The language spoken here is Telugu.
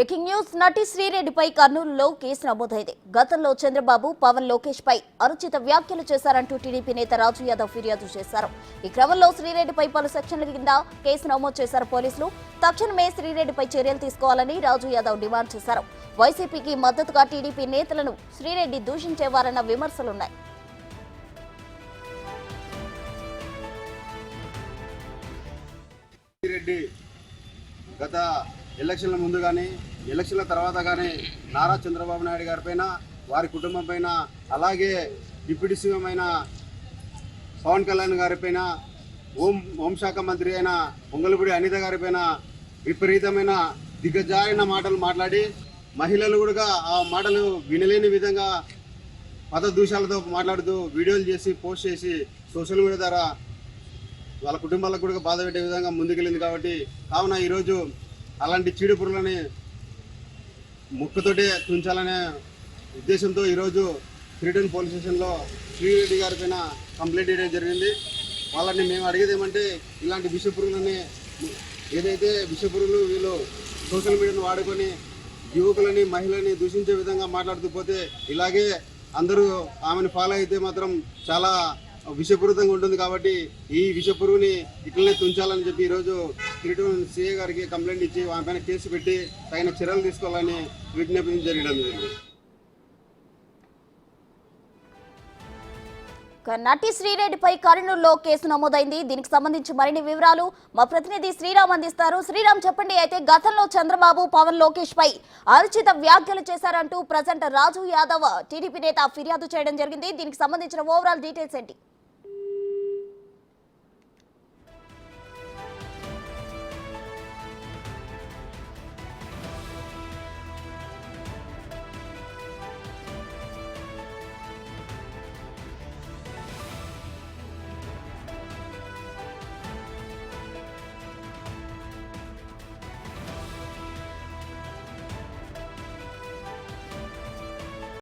Breaking news. నటి శ్రీరెడ్డిపై కర్నూలులో కేసు నమోదైంది. గతంలో చంద్రబాబు పవన్ లోకేష్ పై అనుచిత వ్యాఖ్యలు చేశారంటూ టీడీపీ నేత రాజు యాదవ్ ఫిర్యాదు చేశారు. ఈ క్రమంలో శ్రీరెడ్డిపై పలు సెక్షన్ల కింద కేసు నమోదు చేశారు పోలీసులు. తక్షణమే శ్రీరెడ్డిపై చర్యలు తీసుకోవాలని రాజు యాదవ్ డిమాండ్ చేశారు. వైసీపీకి మద్దతుగా టీడీపీ నేతలను శ్రీరెడ్డి దూషించేవారన్న విమర్శలున్నాయి. గత ఎలక్షన్ల ముందు కానీ ఎలక్షన్ల తర్వాత కానీ నారా చంద్రబాబు నాయుడు గారి పైన, వారి కుటుంబం పైన, అలాగే డిప్యూటీ సీఎం అయిన పవన్ కళ్యాణ్ గారి పైన, హోంశాఖ మంత్రి అయిన పొంగలపూడి అనిత గారి పైన విపరీతమైన దిగజారిన మాటలు మాట్లాడి, మహిళలు కూడా ఆ మాటలు వినలేని విధంగా పదదూషాలతో మాట్లాడుతూ వీడియోలు చేసి పోస్ట్ చేసి సోషల్ మీడియా ద్వారా వాళ్ళ కుటుంబాలకు కూడా బాధ పెట్టే విధంగా ముందుకెళ్ళింది. కావున ఈరోజు అలాంటి చీడు పురుగులని ముక్కుతోటే తుంచాలనే ఉద్దేశంతో ఈరోజు శ్రీటన్ పోలీస్ స్టేషన్లో శ్రీరెడ్డి గారి పైన కంప్లైంట్ చేయడం జరిగింది. వాళ్ళని మేము అడిగేది ఏమంటే, ఇలాంటి విష పురుగులని ఏదైతే విష పురుగులు వీళ్ళు సోషల్ మీడియాను వాడుకొని యువకులని మహిళని దూషించే విధంగా మాట్లాడుతూ పోతే, ఇలాగే అందరూ ఆమెను ఫాలో అయితే మాత్రం చాలా విషపూరితంగా ఉంటుంది. కాబట్టి ఈ విషపురుగుని ఇట్లనే తుంచాలని చెప్పి ఈరోజు శ్రీటన్ సిఐ గారికి కంప్లైంట్ ఇచ్చి ఆమె పైన కేసు పెట్టి తగిన చర్యలు తీసుకోవాలని విజ్ఞప్తి జరగడం జరిగింది. నటి శ్రీరెడ్డిపై కర్నూలులో కేసు నమోదైంది. దీనికి సంబంధించి మరిన్ని వివరాలు మా ప్రతినిధి శ్రీరామ్ అందిస్తారు. శ్రీరామ్, చెప్పండి. అయితే గతంలో చంద్రబాబు పవన్ లోకేష్ పై అనుచిత వ్యాఖ్యలు చేశారంటూ ప్రజెంట్ రాజు యాదవ్ టీడీపీ నేత ఫిర్యాదు చేయడం జరిగింది. దీనికి సంబంధించిన ఓవరాల్ డీటెయిల్స్ ఏంటి?